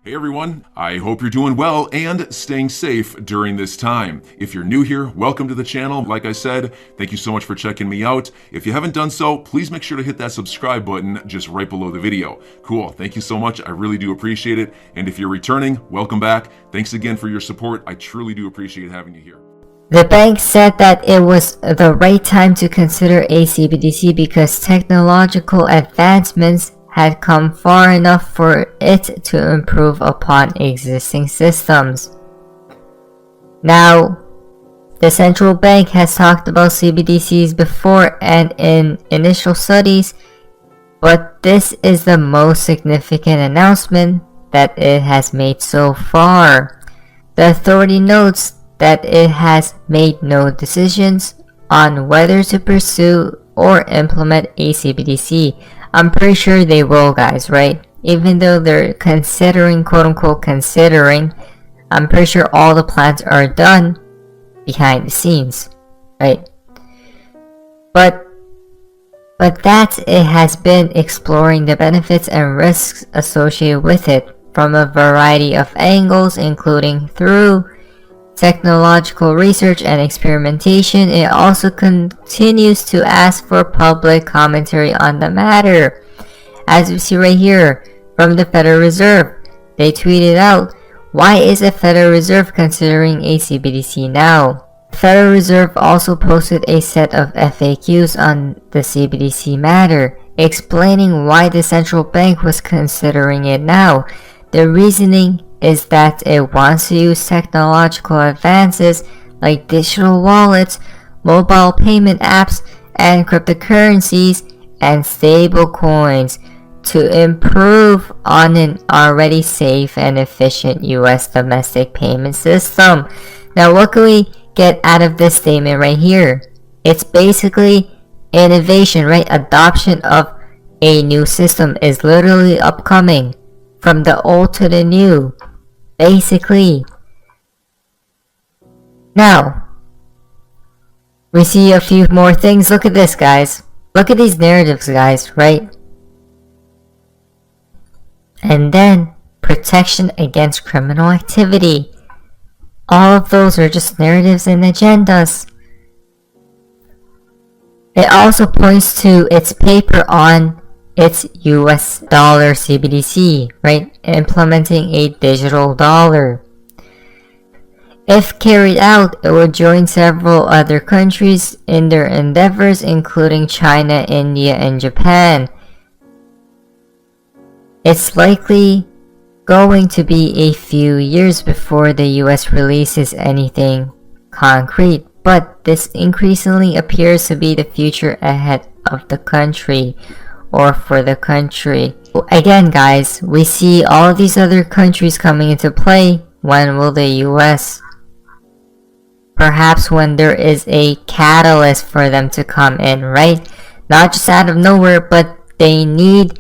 Hey everyone, I hope you're doing well and staying safe during this time. If you're new here, welcome to the channel. Like I said, thank you so much for checking me out. If you haven't done so, please make sure to hit that subscribe button just right below the video. Cool, thank you so much. I really do appreciate it. And if you're returning, welcome back. Thanks again for your support. I truly do appreciate having you here. The bank said that it was the right time to consider a CBDC because technological advancements had come far enough for it to improve upon existing systems. Now, the central bank has talked about CBDCs before and in initial studies, but this is the most significant announcement that it has made so far. The authority notes that it has made no decisions on whether to pursue or implement a CBDC. I'm pretty sure they will, guys, right? Even though they're considering, quote-unquote considering, I'm pretty sure all the plans are done behind the scenes, right? But that it has been exploring the benefits and risks associated with it from a variety of angles, including through technological research and experimentation. It also continues to ask for public commentary on the matter. As we see right here from the Federal Reserve, they tweeted out, "Why is the Federal Reserve considering a CBDC now?" The Federal Reserve also posted a set of FAQs on the CBDC matter, explaining why the central bank was considering it now. The reasoning is that it wants to use technological advances like digital wallets, mobile payment apps, and cryptocurrencies and stable coins to improve on an already safe and efficient US domestic payment system. Now, what can we get out of this statement right here? It's basically innovation, right? Adoption of a new system is literally upcoming from the old to the new. Basically. Now, we see a few more things. Look at this, guys. Look at these narratives, guys, right? And then, protection against criminal activity. All of those are just narratives and agendas. It also points to its paper on its US dollar CBDC, right? Implementing a digital dollar. If carried out, it would join several other countries in their endeavors, including China, India, and Japan. It's likely going to be a few years before the US releases anything concrete, but this increasingly appears to be the future ahead of the country. Or for the country. Again, guys, we see all of these other countries coming into play. When will the US? Perhaps when there is a catalyst for them to come in, right? Not just out of nowhere, but they need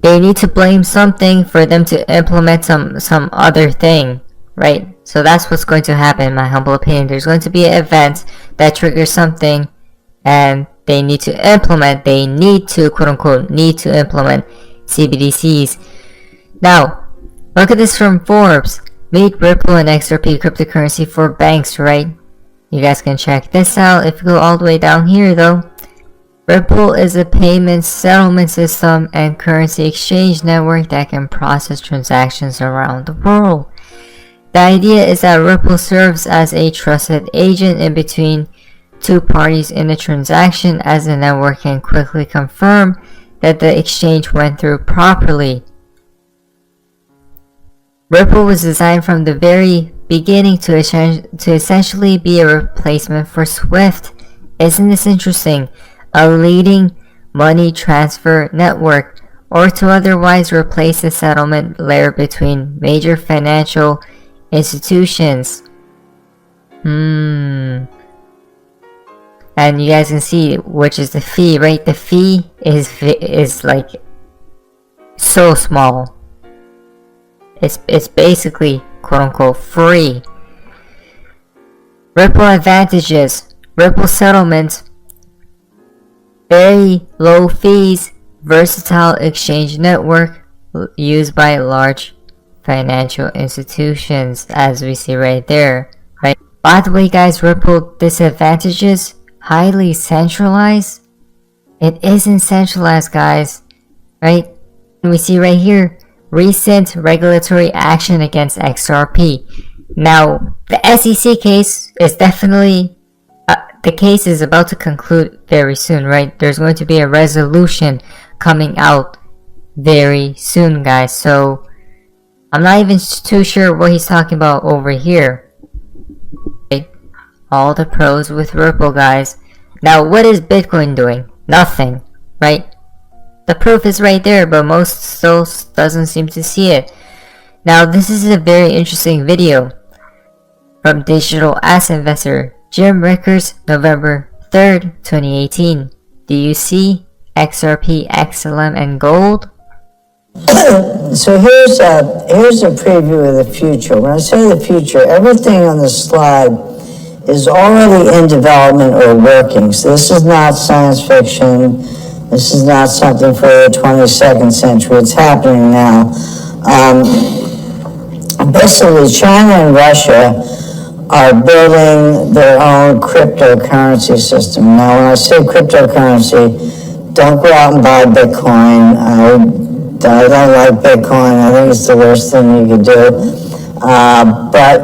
to blame something for them to implement some other thing, right? So that's what's going to happen, in my humble opinion. There's going to be an event that triggers something, and they need to implement, quote-unquote, need to implement CBDCs. Now, look at this from Forbes. Meet Ripple and XRP cryptocurrency for banks, right? You guys can check this out if you go all the way down here, though. Ripple is a payment settlement system and currency exchange network that can process transactions around the world. The idea is that Ripple serves as a trusted agent in between two parties in a transaction, as the network can quickly confirm that the exchange went through properly. Ripple was designed from the very beginning to essentially be a replacement for SWIFT. Isn't this interesting? A leading money transfer network, or to otherwise replace the settlement layer between major financial institutions. And you guys can see which is the fee, right? The fee is like so small. It's basically quote-unquote free. Ripple advantages. Ripple settlement. Very low fees. Versatile exchange network used by large financial institutions, as we see right there, right? By the way, guys, Ripple disadvantages, highly centralized. It isn't centralized, guys, right? We see right here, recent regulatory action against XRP. Now, the SEC case is definitely, the case is about to conclude very soon, right? There's going to be a resolution coming out very soon, guys. So, I'm not even too sure what he's talking about over here. Okay. All the pros with Ripple, guys. Now, what is Bitcoin doing? Nothing, right? The proof is right there, but most still doesn't seem to see it. Now, this is a very interesting video from digital asset investor Jim Rickards, November 3rd, 2018. Do you see XRP, XLM, and gold? So here's a preview of the future. When I say the future, everything on the slide is already in development or working. So this is not science fiction. This is not something for the 22nd century. It's happening now. Basically, China and Russia are building their own cryptocurrency system. Now, when I say cryptocurrency, don't go out and buy Bitcoin. I don't like Bitcoin. I think it's the worst thing you could do. But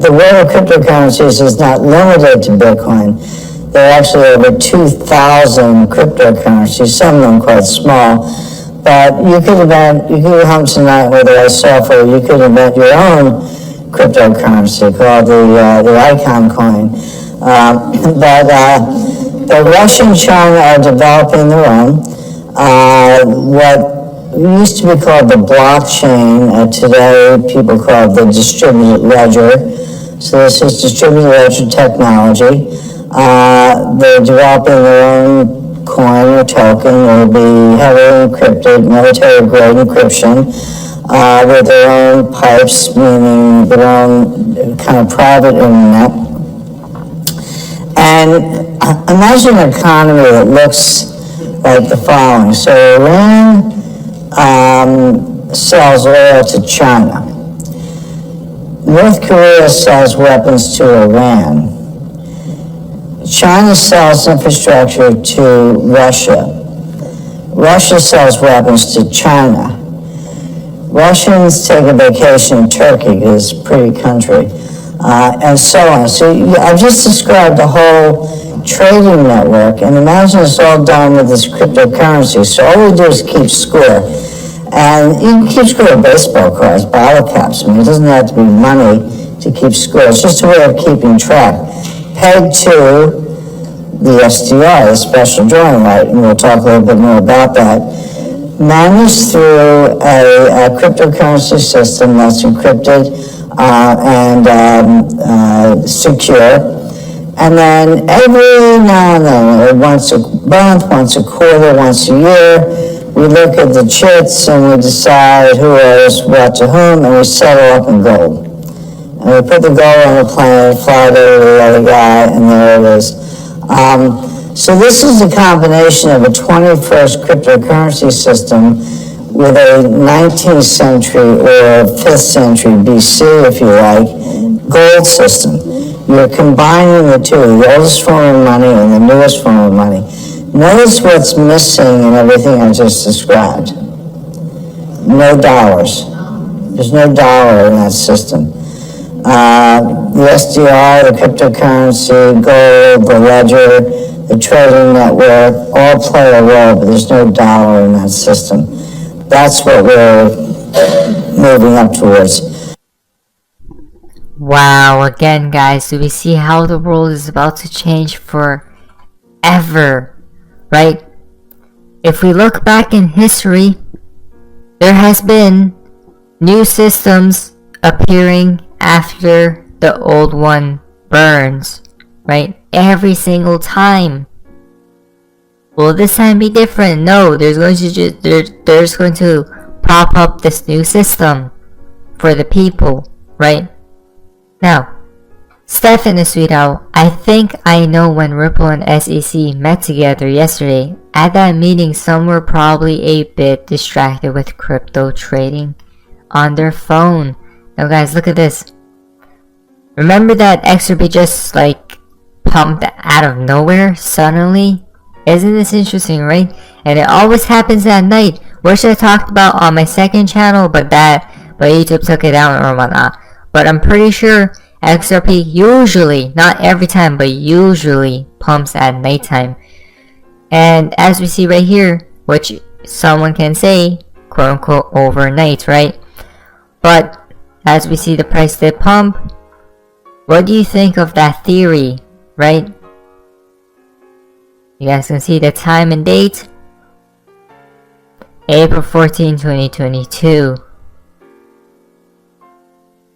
the world of cryptocurrencies is not limited to Bitcoin. There are actually over 2,000 cryptocurrencies, some of them quite small. But you could go home tonight with the right software, you could invent your own cryptocurrency called the Icon coin. But Russia and China are developing their own. What used to be called the blockchain, today people call it the distributed ledger. So this is distributed ledger technology. They're developing their own coin or token. It'll be heavily encrypted, military-grade encryption, with their own pipes, meaning their own kind of private internet. And imagine an economy that looks like the following. So Iran sells oil to China. North Korea sells weapons to Iran. China sells infrastructure to Russia. Russia sells weapons to China. Russians take a vacation in Turkey because it's a pretty country, and so on. So I've just described the whole trading network, and imagine it's all done with this cryptocurrency. So all we do is keep score. And you can keep score of baseball cards, bottle caps. I mean, it doesn't have to be money to keep score. It's just a way of keeping track. Pegged to the SDR, the special drawing right, and we'll talk a little bit more about that. Managed through a cryptocurrency system that's encrypted and secure. And then every now and then, once a month, once a quarter, once a year, we look at the chits and we decide who owes what to whom, and we settle up in gold. And we put the gold on the plane, fly it over to the other guy, and there it is. So this is a combination of a 21st cryptocurrency system with a 19th century or 5th century BC, if you like, gold system. You're combining the two, the oldest form of money and the newest form of money. Notice what's missing in everything I just described. No dollars. There's no dollar in that system. The SDR, the cryptocurrency, gold, the ledger, the trading network, all play a role, but there's no dollar in that system. That's what we're moving up towards. Wow, again, guys, do we see how the world is about to change forever, right? If we look back in history, there has been new systems appearing after the old one burns, right? Every single time. Will this time be different? No, there's going to pop up this new system for the people, right? Now, Stefan is sweet out. I think I know when Ripple and SEC met together yesterday. At that meeting, some were probably a bit distracted with crypto trading. on their phone. Now guys, look at this. Remember that XRP just like pumped out of nowhere suddenly? Isn't this interesting, right? And it always happens at night, which I talked about on my second channel, but YouTube took it down or whatnot. But I'm pretty sure XRP usually, not every time, but usually pumps at nighttime. And as we see right here, which someone can say, quote unquote, overnight, right? But as we see the price did pump, what do you think of that theory, right? You guys can see the time and date. April 14, 2022.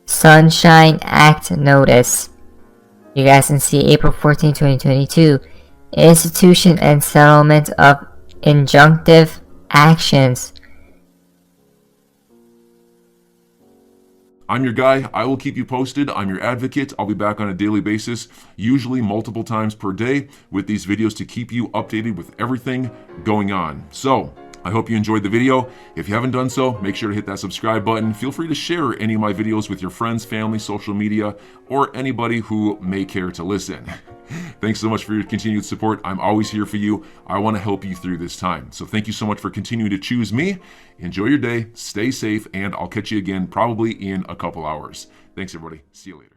Sunshine Act Notice. You guys can see April 14, 2022. Institution and settlement of injunctive actions. I'm your guy. I will keep you posted. I'm your advocate. I'll be back on a daily basis, usually multiple times per day, with these videos to keep you updated with everything going on. So, I hope you enjoyed the video. If you haven't done so, make sure to hit that subscribe button. Feel free to share any of my videos with your friends, family, social media, or anybody who may care to listen. Thanks so much for your continued support. I'm always here for you. I want to help you through this time. So thank you so much for continuing to choose me. Enjoy your day, stay safe, and I'll catch you again probably in a couple hours. Thanks, everybody. See you later.